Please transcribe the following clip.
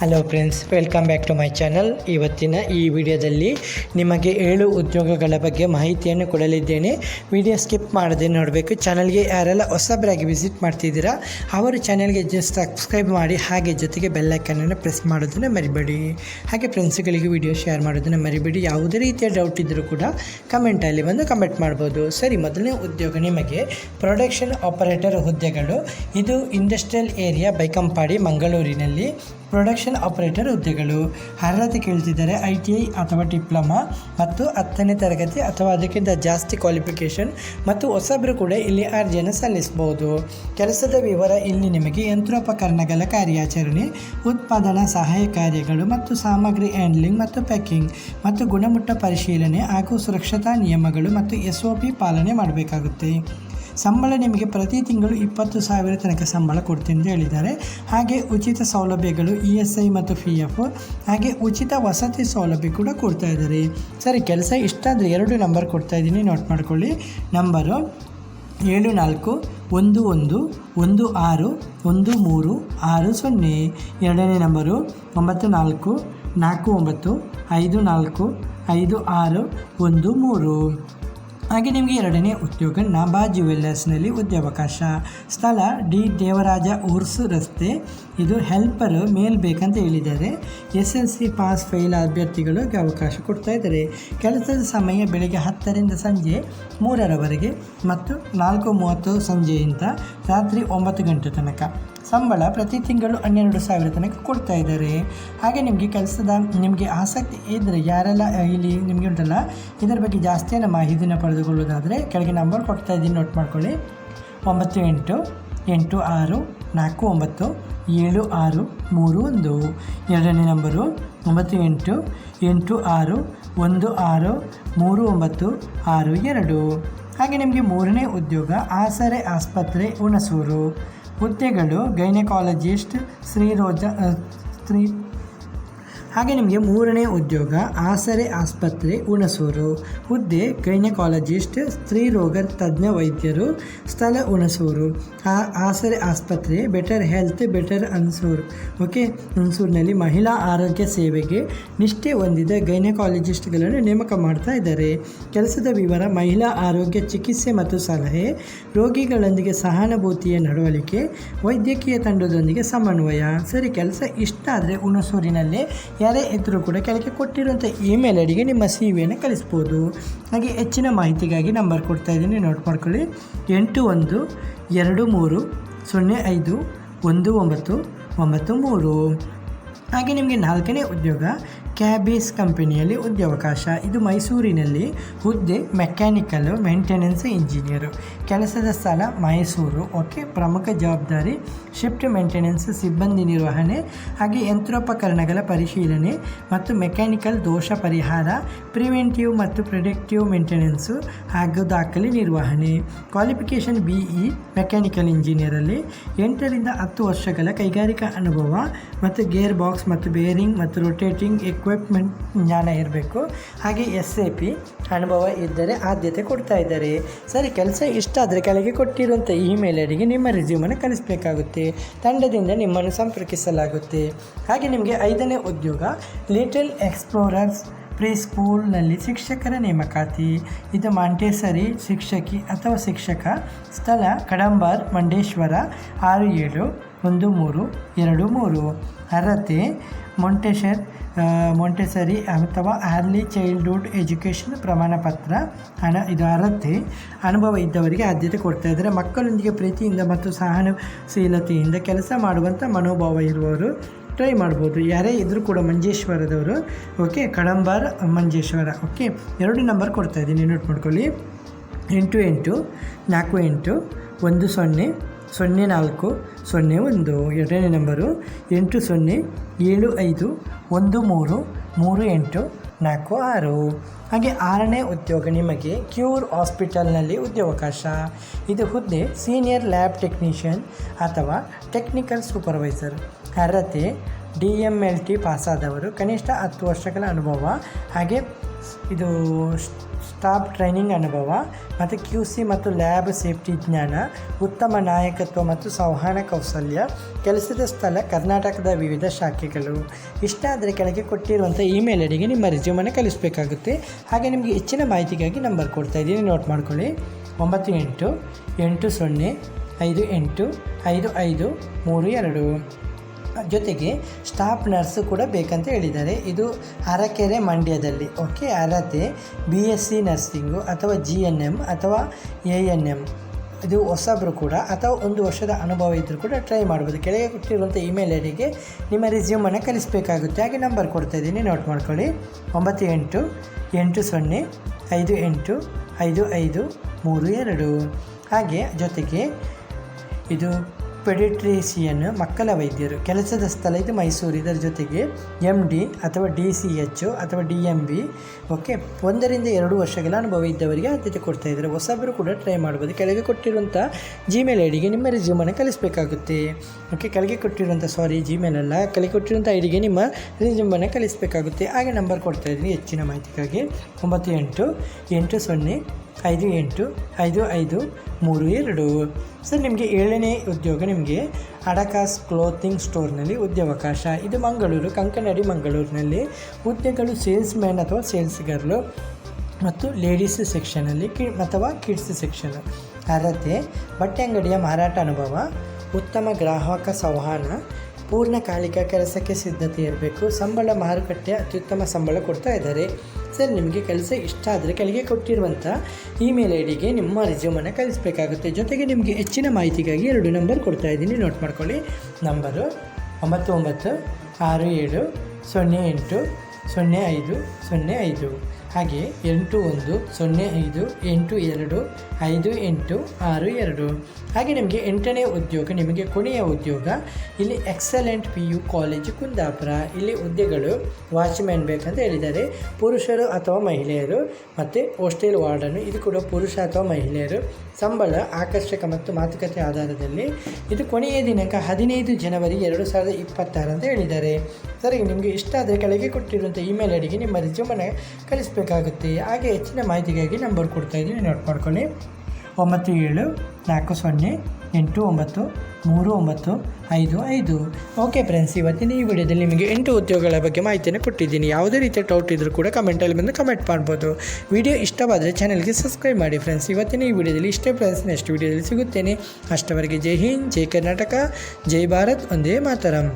Hello friends, welcome back to my channel. ಇವತ್ತಿನ ಈ ವಿಡಿಯೋದಲ್ಲಿ ನಿಮಗೆ 7 ಉದ್ಯೋಗಗಳ ಬಗ್ಗೆ ಮಾಹಿತಿಯನ್ನು ಕೊಡಲಿದ್ದೇನೆ. ವಿಡಿಯೋ ಸ್ಕಿಪ್ ಮಾಡದೆ ನೋಡಬೇಕು. ಚಾನಲ್ಗೆ ಯಾರೆಲ್ಲ ಹೊಸಬರಾಗಿ ವಿಸಿಟ್ ಮಾಡ್ತಿದ್ದೀರಾ ಅವರು ಚಾನಲ್ಗೆ ಜಸ್ಟ್ ಸಬ್ಸ್ಕ್ರೈಬ್ ಮಾಡಿ, ಹಾಗೆ ಜೊತೆಗೆ ಬೆಲ್ ಐಕನನ್ನು ಪ್ರೆಸ್ ಮಾಡೋದನ್ನು ಮರಿಬೇಡಿ. ಹಾಗೆ ಫ್ರೆಂಡ್ಸ್ಗಳಿಗೆ ವಿಡಿಯೋ ಶೇರ್ ಮಾಡೋದನ್ನು ಮರಿಬೇಡಿ. ಯಾವುದೇ ರೀತಿಯ ಡೌಟ್ ಇದ್ದರೂ ಕೂಡ ಕಮೆಂಟಲ್ಲಿ ಬಂದು ಕಮೆಂಟ್ ಮಾಡ್ಬೋದು. ಸರಿ, ಮೊದಲನೇ ಉದ್ಯೋಗ ನಿಮಗೆ ಪ್ರೊಡಕ್ಷನ್ ಆಪರೇಟರ್ ಹುದ್ದೆಗಳು. ಇದು ಇಂಡಸ್ಟ್ರಿಯಲ್ ಏರಿಯಾ ಬೈಕಂಪಾಡಿ ಮಂಗಳೂರಿನಲ್ಲಿ ಪ್ರೊಡಕ್ಷನ್ ಆಪರೇಟರ್ ಹುದ್ದೆಗಳು. ಅರ್ಹತೆ ಕೇಳ್ತಿದ್ದಾರೆ ITI ಅಥವಾ ಡಿಪ್ಲೊಮಾ ಮತ್ತು 10ನೇ ತರಗತಿ ಅಥವಾ ಅದಕ್ಕಿಂತ ಜಾಸ್ತಿ ಕ್ವಾಲಿಫಿಕೇಷನ್, ಮತ್ತು ಹೊಸಬರು ಕೂಡ ಇಲ್ಲಿ ಅರ್ಜಿಯನ್ನು ಸಲ್ಲಿಸಬಹುದು. ಕೆಲಸದ ವಿವರ ಇಲ್ಲಿ ನಿಮಗೆ ಯಂತ್ರೋಪಕರಣಗಳ ಕಾರ್ಯಾಚರಣೆ, ಉತ್ಪಾದನಾ ಸಹಾಯ ಕಾರ್ಯಗಳು ಮತ್ತು ಸಾಮಗ್ರಿ ಹ್ಯಾಂಡ್ಲಿಂಗ್ ಮತ್ತು ಪ್ಯಾಕಿಂಗ್ ಮತ್ತು ಗುಣಮಟ್ಟ ಪರಿಶೀಲನೆ ಹಾಗೂ ಸುರಕ್ಷತಾ ನಿಯಮಗಳು ಮತ್ತು SOP ಪಾಲನೆ ಮಾಡಬೇಕಾಗುತ್ತೆ. ಸಂಬಳ ನಿಮಗೆ ಪ್ರತಿ ತಿಂಗಳು 20,000 ತನಕ ಸಂಬಳ ಕೊಡ್ತೀನಿ ಅಂತ ಹೇಳಿದ್ದಾರೆ. ಹಾಗೆ ಉಚಿತ ಸೌಲಭ್ಯಗಳು ESI ಮತ್ತು PF, ಹಾಗೆ ಉಚಿತ ವಸತಿ ಸೌಲಭ್ಯ ಕೂಡ ಕೊಡ್ತಾ ಇದ್ದಾರೆ. ಸರಿ, ಕೆಲಸ ಇಷ್ಟ ಆದರೆ 2 ನಂಬರ್ ಕೊಡ್ತಾ ಇದ್ದೀನಿ, ನೋಟ್ ಮಾಡ್ಕೊಳ್ಳಿ. ನಂಬರು 74161360. ಎರಡನೇ ನಂಬರು 9449545613. ಹಾಗೆ ನಿಮಗೆ ಎರಡನೇ ಉದ್ಯೋಗ ನಾಭಾ ಜ್ಯುವೆಲ್ಲರ್ಸ್ನಲ್ಲಿ ಉದ್ಯೋಗಾವಕಾಶ. ಸ್ಥಳ D ದೇವರಾಜ ಊರ್ಸ್ ರಸ್ತೆ. ಇದು ಹೆಲ್ಪರ್ ಮೇಲ್ ಬೇಕಂತ ಹೇಳಿದ್ದಾರೆ. SLC ಪಾಸ್ ಫೇಲ್ ಅಭ್ಯರ್ಥಿಗಳಿಗೆ ಅವಕಾಶ ಕೊಡ್ತಾ ಇದ್ದಾರೆ. ಕೆಲಸದ ಸಮಯ ಬೆಳಗ್ಗೆ 10ರಿಂದ ಸಂಜೆ 3ರವರೆಗೆ ಮತ್ತು 4:30 ಸಂಜೆಯಿಂದ ರಾತ್ರಿ 9 ಗಂಟೆ ತನಕ. ಸಂಬಳ ಪ್ರತಿ ತಿಂಗಳು 12,000 ತನಕ ಕೊಡ್ತಾ ಇದ್ದಾರೆ. ಹಾಗೆ ನಿಮಗೆ ಆಸಕ್ತಿ ಇದ್ದರೆ ಯಾರೆಲ್ಲ ಇಲ್ಲಿ ನಿಮಗೆ ಉಂಟಲ್ಲ ಇದರ ಬಗ್ಗೆ ಜಾಸ್ತಿயான ಮಾಹಿತಿನ ಪಡೆದುಕೊಳ್ಳೋದಾದರೆ ಕೆಳಗೆ ನಂಬರ್ ಕೊಡ್ತಾ ಇದ್ದೀನಿ, ನೋಟ್ ಮಾಡ್ಕೊಳ್ಳಿ. 9886497631. ಎರಡನೇ ನಂಬರು 9886163962. ಹಾಗೆ ನಿಮಗೆ ಮೂರನೇ ಉದ್ಯೋಗ ಆಸರೆ ಆಸ್ಪತ್ರೆ ಹುಣಸೂರು. ಹುದ್ದೆಗಳು ಗೈನಕಾಲಜಿಸ್ಟ್ ಹಾಗೆ ನಿಮಗೆ ಮೂರನೇ ಉದ್ಯೋಗ ಆಸರೆ ಆಸ್ಪತ್ರೆ ಹುಣಸೂರು. ಹುದ್ದೆ ಗೈನಕಾಲಜಿಸ್ಟ್, ಸ್ತ್ರೀರೋಗ ತಜ್ಞ ವೈದ್ಯರು. ಸ್ಥಳ ಹುಣಸೂರು. ಆಸರೆ ಆಸ್ಪತ್ರೆ ಬೆಟರ್ ಹೆಲ್ತ್ ಬೆಟರ್ ಹುಣಸೂರು. ಹುಣಸೂರಿನಲ್ಲಿ ಮಹಿಳಾ ಆರೋಗ್ಯ ಸೇವೆಗೆ ನಿಷ್ಠೆ ಹೊಂದಿದ ಗೈನಕಾಲಜಿಸ್ಟ್ಗಳನ್ನು ನೇಮಕ ಮಾಡ್ತಾ ಇದ್ದಾರೆ. ಕೆಲಸದ ವಿವರ ಮಹಿಳಾ ಆರೋಗ್ಯ ಚಿಕಿತ್ಸೆ ಮತ್ತು ಸಲಹೆ, ರೋಗಿಗಳೊಂದಿಗೆ ಸಹಾನುಭೂತಿಯ ನಡವಳಿಕೆ, ವೈದ್ಯಕೀಯ ತಂಡದೊಂದಿಗೆ ಸಮನ್ವಯ. ಸರಿ, ಕೆಲಸ ಇಷ್ಟ ಆದರೆ ಹುಣಸೂರಿನಲ್ಲೇ ಯಾರೇ ಇದ್ದರೂ ಕೂಡ ಕೆಳಗೆ ಕೊಟ್ಟಿರುವಂಥ ಇಮೇಲ್ ಐಡಿಗೆ ನಿಮ್ಮ CV ಕಳಿಸ್ಬೋದು. ಹಾಗೆ ಹೆಚ್ಚಿನ ಮಾಹಿತಿಗಾಗಿ ನಂಬರ್ ಕೊಡ್ತಾ ಇದ್ದೀನಿ, ನೋಟ್ ಮಾಡ್ಕೊಳ್ಳಿ. 8123051993. ಹಾಗೆ ನಿಮಗೆ ನಾಲ್ಕನೇ ಉದ್ಯೋಗ ಕ್ಯಾಬೀಸ್ ಕಂಪನಿಯಲ್ಲಿ ಉದ್ಯೋಗಾವಕಾಶ. ಇದು ಮೈಸೂರಿನಲ್ಲಿ. ಹುದ್ದೆ ಮೆಕ್ಯಾನಿಕಲ್ ಮೇಂಟೆನೆನ್ಸ್ ಇಂಜಿನಿಯರು. ಕೆಲಸದ ಸ್ಥಳ ಮೈಸೂರು. ಪ್ರಮುಖ ಜವಾಬ್ದಾರಿ ಶಿಫ್ಟ್ ಮೇಂಟೆನೆನ್ಸ್, ಸಿಬ್ಬಂದಿ ನಿರ್ವಹಣೆ, ಹಾಗೆ ಯಂತ್ರೋಪಕರಣಗಳ ಪರಿಶೀಲನೆ ಮತ್ತು ಮೆಕ್ಯಾನಿಕಲ್ ದೋಷ ಪರಿಹಾರ, ಪ್ರಿವೆಂಟಿವ್ ಮತ್ತು ಪ್ರಿಡಿಕ್ಟಿವ್ ಮೇಂಟೆನೆನ್ಸು ಹಾಗೂ ದಾಖಲೆ ನಿರ್ವಹಣೆ. ಕ್ವಾಲಿಫಿಕೇಷನ್ BE ಮೆಕ್ಯಾನಿಕಲ್ ಇಂಜಿನಿಯರಲ್ಲಿ 8ರಿಂದ 10 ವರ್ಷಗಳ ಕೈಗಾರಿಕಾ ಅನುಭವ ಮತ್ತು ಗೇರ್ ಬಾಕ್ಸ್ ಮತ್ತು ಬೇರಿಂಗ್ ಮತ್ತು ರೊಟೇಟಿಂಗ್ ಎಕ್ವಿಪ್ಮೆಂಟ್ ಜ್ಞಾನ ಇರಬೇಕು. ಹಾಗೆ SAP ಅನುಭವ ಇದ್ದರೆ ಆದ್ಯತೆ ಕೊಡ್ತಾ ಇದ್ದಾರೆ. ಸರಿ, ಕೆಲಸ ಇಷ್ಟ ಆದರೆ ಕೆಳಗೆ ಕೊಟ್ಟಿರುವಂಥ ಇಮೇಲ್ ಐಡಿಗೆ ನಿಮ್ಮ ರೆಸ್ಯೂಮನ್ನು ಕಳಿಸಬೇಕಾಗುತ್ತೆ. ತಂಡದಿಂದ ನಿಮ್ಮನ್ನು ಸಂಪರ್ಕಿಸಲಾಗುತ್ತೆ. ಹಾಗೆ ನಿಮಗೆ 5ನೇ ಉದ್ಯೋಗ ಲಿಟಲ್ ಎಕ್ಸ್ಪ್ಲೋರರ್ಸ್ ಪ್ರೀಸ್ಕೂಲ್ನಲ್ಲಿ ಶಿಕ್ಷಕರ ನೇಮಕಾತಿ. ಇದು ಮಾಂಟೆಸರಿ ಶಿಕ್ಷಕಿ ಅಥವಾ ಶಿಕ್ಷಕ. ಸ್ಥಳ ಕಡಂಬಾರ್ ಮಂಡೇಶ್ವರ 671323. ಅರ್ಹತೆ ಮೊಂಟೆಸರಿ ಅಥವಾ ಅರ್ಲಿ ಚೈಲ್ಡ್ಹುಡ್ ಎಜುಕೇಷನ್ ಪ್ರಮಾಣ ಪತ್ರ. ಇದು ಅರ್ಹತೆ. ಅನುಭವ ಇದ್ದವರಿಗೆ ಆದ್ಯತೆ ಕೊಡ್ತಾ ಇದ್ದಾರೆ. ಮಕ್ಕಳೊಂದಿಗೆ ಪ್ರೀತಿಯಿಂದ ಮತ್ತು ಸಹನಶೀಲತೆಯಿಂದ ಕೆಲಸ ಮಾಡುವಂಥ ಮನೋಭಾವ ಇರುವವರು ಟ್ರೈ ಮಾಡ್ಬೋದು. ಯಾರೇ ಇದ್ದರೂ ಕೂಡ ಮಂಜೇಶ್ವರದವರು. ಕಡಂಬಾರ್ ಮಂಜೇಶ್ವರ. 2 ನಂಬರ್ ಕೊಡ್ತಾ ಇದ್ದೀನಿ, ನೋಟ್ ಮಾಡ್ಕೊಳ್ಳಿ. 8810100401. ಎರಡನೇ ನಂಬರು 8075133846. ಹಾಗೆ 6ನೇ ಉದ್ಯೋಗ ನಿಮಗೆ ಕ್ಯೂರ್ ಹಾಸ್ಪಿಟಲ್ನಲ್ಲಿ ಉದ್ಯೋಗಾವಕಾಶ. ಇದು ಹುದ್ದೆ ಸೀನಿಯರ್ ಲ್ಯಾಬ್ ಟೆಕ್ನಿಷಿಯನ್ ಅಥವಾ ಟೆಕ್ನಿಕಲ್ ಸೂಪರ್ವೈಸರ್. ಅರ್ಹತೆ DMLT ಪಾಸಾದವರು, ಕನಿಷ್ಠ 10 ವರ್ಷಗಳ ಅನುಭವ, ಹಾಗೆ ಇದು ಸ್ಟಾಫ್ ಟ್ರೈನಿಂಗ್ ಅನುಭವ ಮತ್ತು QC ಮತ್ತು ಲ್ಯಾಬ್ ಸೇಫ್ಟಿ ಜ್ಞಾನ, ಉತ್ತಮ ನಾಯಕತ್ವ ಮತ್ತು ಸಂವಹನ ಕೌಶಲ್ಯ, ಕೆಲಸದ ಸ್ಥಳ ಕರ್ನಾಟಕದ ವಿವಿಧ ಶಾಖೆಗಳು. ಇಷ್ಟ ಆದರೆ ಕೆಳಗೆ ಕೊಟ್ಟಿರುವಂಥ ಇಮೇಲ್ ಐಡಿಗೆ ನಿಮ್ಮ ರೆಸ್ಯೂಮನ್ನು ಕಳಿಸಬೇಕಾಗುತ್ತೆ. ಹಾಗೆ ನಿಮಗೆ ಹೆಚ್ಚಿನ ಮಾಹಿತಿಗಾಗಿ ನಂಬರ್ ಕೊಡ್ತಾ ಇದ್ದೀನಿ, ನೋಟ್ ಮಾಡ್ಕೊಳ್ಳಿ. 9880585532. ಜೊತೆಗೆ ಸ್ಟಾಫ್ ನರ್ಸು ಕೂಡ ಬೇಕಂತ ಹೇಳಿದ್ದಾರೆ. ಇದು ಅರಕೆರೆ ಮಂಡ್ಯದಲ್ಲಿ. ಓಕೆ, ಅರ್ಹತೆ BSc ನರ್ಸಿಂಗು ಅಥವಾ GNM ಅಥವಾ ANM. ಇದು ಹೊಸಬ್ರು ಕೂಡ ಅಥವಾ 1 ವರ್ಷದ ಅನುಭವ ಇದ್ದರೂ ಕೂಡ ಟ್ರೈ ಮಾಡ್ಬೋದು. ಕೆಳಗೆ ಕೊಟ್ಟಿರುವಂಥ ಇಮೇಲ್ ಐಡಿಗೆ ನಿಮ್ಮ ರೆಸ್ಯೂಮನ್ನು ಕಳಿಸಬೇಕಾಗುತ್ತೆ. ಹಾಗೆ ನಂಬರ್ ಕೊಡ್ತಾ ಇದ್ದೀನಿ, ನೋಟ್ ಮಾಡ್ಕೊಳ್ಳಿ. 9880585532. ಹಾಗೆ ಜೊತೆಗೆ ಇದು ಪೆಡಿಟ್ರಿಷಿಯನ್ ಮಕ್ಕಳ ವೈದ್ಯರು, ಕೆಲಸದ ಸ್ಥಳ ಇದು ಮೈಸೂರು. ಇದರ ಜೊತೆಗೆ MD ಅಥವಾ DCH ಅಥವಾ DMB. ಓಕೆ, 1 ರಿಂದ 2 ವರ್ಷಗಳ ಅನುಭವ ಇದ್ದವರಿಗೆ ಆದ್ಯತೆ ಕೊಡ್ತಾ ಇದ್ದಾರೆ. ಹೊಸಬರು ಕೂಡ ಟ್ರೈ ಮಾಡ್ಬೋದು. ಕೆಳಗೆ ಕೊಟ್ಟಿರುವಂಥ ಜಿಮೇಲ್ ಐಡಿಗೆ ನಿಮ್ಮ ರೆಸ್ಯೂಮನ್ನು ಕಳಿಸಬೇಕಾಗುತ್ತೆ. ಓಕೆ, ಕೆಳಗೆ ಕೊಟ್ಟಿರುವಂಥ ಜಿಮೇಲ್ ಅಲ್ಲ, ಕೆಳಗೆ ಕೊಟ್ಟಿರುವಂಥ ಐಡಿಗೆ ನಿಮ್ಮ ರೆಸ್ಯೂಮನ್ನು ಕಳಿಸಬೇಕಾಗುತ್ತೆ. ಹಾಗೆ ನಂಬರ್ ಕೊಡ್ತಾ ಇದ್ದೀನಿ ಹೆಚ್ಚಿನ ಮಾಹಿತಿಗಾಗಿ. 9880585532. ಸರ್, ನಿಮಗೆ 7ನೇ ಉದ್ಯೋಗ ನಿಮಗೆ ಅಡಕಾಸ್ ಕ್ಲೋತಿಂಗ್ ಸ್ಟೋರ್ನಲ್ಲಿ ಉದ್ಯೋಗಾವಕಾಶ. ಇದು ಮಂಗಳೂರು, ಕಂಕನಾಡಿ ಮಂಗಳೂರಿನಲ್ಲಿ. ಹುದ್ದೆಗಳು ಸೇಲ್ಸ್ ಮ್ಯಾನ್ ಅಥವಾ ಸೇಲ್ಸ್ ಗರ್ಲು ಮತ್ತು ಲೇಡೀಸ್ ಸೆಕ್ಷನಲ್ಲಿ ಅಥವಾ ಕಿಡ್ಸ್ ಸೆಕ್ಷನ್. ಅರ್ಹತೆ ಬಟ್ಟೆ ಅಂಗಡಿಯ ಮಾರಾಟ ಅನುಭವ, ಉತ್ತಮ ಗ್ರಾಹಕ ಸಂವಹನ, ಪೂರ್ಣಕಾಲಿಕ ಕೆಲಸಕ್ಕೆ ಸಿದ್ಧತೆ ಇರಬೇಕು. ಸಂಬಳ ಮಾರುಕಟ್ಟೆ ಅತ್ಯುತ್ತಮ ಸಂಬಳ ಕೊಡ್ತಾ ಇದ್ದಾರೆ. ಸರ್, ನಿಮಗೆ ಕೆಲಸ ಇಷ್ಟ ಆದರೆ ಕೆಳಗೆ ಕೊಟ್ಟಿರುವಂಥ ಇಮೇಲ್ ಐಡಿಗೆ ನಿಮ್ಮ ರೆಸ್ಯೂಮನ್ನು ಕಳಿಸಬೇಕಾಗುತ್ತೆ. ಜೊತೆಗೆ ನಿಮಗೆ ಹೆಚ್ಚಿನ ಮಾಹಿತಿಗಾಗಿ 2 ನಂಬರ್ ಕೊಡ್ತಾ ಇದ್ದೀನಿ, ನೋಟ್ ಮಾಡ್ಕೊಳ್ಳಿ. ನಂಬರು 996080080505 ಹಾಗೆ 8105825862. ಹಾಗೆ ನಿಮಗೆ 8ನೇ ಉದ್ಯೋಗ ನಿಮಗೆ ಕೊನೆಯ ಉದ್ಯೋಗ. ಇಲ್ಲಿ ಎಕ್ಸಲೆಂಟ್ PU ಕಾಲೇಜು ಕುಂದಾಪುರ. ಇಲ್ಲಿ ಹುದ್ದೆಗಳು ವಾಚ್ಮ್ಯಾನ್ ಬೇಕಂತ ಹೇಳಿದ್ದಾರೆ, ಪುರುಷರು ಅಥವಾ ಮಹಿಳೆಯರು. ಮತ್ತು ಹಾಸ್ಟೆಲ್ ವಾರ್ಡನು, ಇದು ಕೂಡ ಪುರುಷ ಅಥವಾ ಮಹಿಳೆಯರು. ಸಂಬಳ ಆಕರ್ಷಕ ಮತ್ತು ಮಾತುಕತೆ ಆಧಾರದಲ್ಲಿ. ಇದು ಕೊನೆಯ ದಿನಾಂಕ 15 ಜನವರಿ 2026 ಅಂತ ಹೇಳಿದ್ದಾರೆ. ಸರಿ, ನಿಮಗೆ ಇಷ್ಟ ಆದರೆ ಕೆಳಗೆ ಕೊಟ್ಟಿರುವಂಥ ಇಮೇಲ್ ಐಡಿಗೆ ನಿಮ್ಮ ರೆಸ್ಯೂಮನ್ನು ಕಳಿಸಬೇಕಾಗುತ್ತೆ. ಹಾಗೆ ಹೆಚ್ಚಿನ ಮಾಹಿತಿಗಾಗಿ ನಂಬರ್ ಕೊಡ್ತಾ ಇದ್ದೀನಿ, ನೋಟ್ ಮಾಡ್ಕೊಳ್ಳಿ. 9740893955. ಓಕೆ ಫ್ರೆಂಡ್ಸ್, ಇವತ್ತಿನ ಈ ವಿಡಿಯೋದಲ್ಲಿ ನಿಮಗೆ 8 ಉದ್ಯೋಗಗಳ ಬಗ್ಗೆ ಮಾಹಿತಿಯನ್ನು ಕೊಟ್ಟಿದ್ದೀನಿ. ಯಾವುದೇ ರೀತಿಯ ಡೌಟ್ ಇದ್ದರೂ ಕೂಡ ಕಮೆಂಟಲ್ಲಿ ಬಂದು ಕಮೆಂಟ್ ಮಾಡ್ಬೋದು. ವಿಡಿಯೋ ಇಷ್ಟವಾದರೆ ಚಾನಲ್ಗೆ ಸಬ್ಸ್ಕ್ರೈಬ್ ಮಾಡಿ ಫ್ರೆಂಡ್ಸ್. ಇವತ್ತಿನ ಈ ವಿಡಿಯೋದಲ್ಲಿ ಇಷ್ಟೇ ಫ್ರೆಂಡ್ಸ್, ನೆಕ್ಸ್ಟ್ ವಿಡಿಯೋದಲ್ಲಿ ಸಿಗುತ್ತೇನೆ. ಅಷ್ಟವರೆಗೆ ಜೈ ಹಿಂದ್, ಜೈ ಕರ್ನಾಟಕ, ಜೈ ಭಾರತ್, ಒಂದೇ ಮಾತರಂ.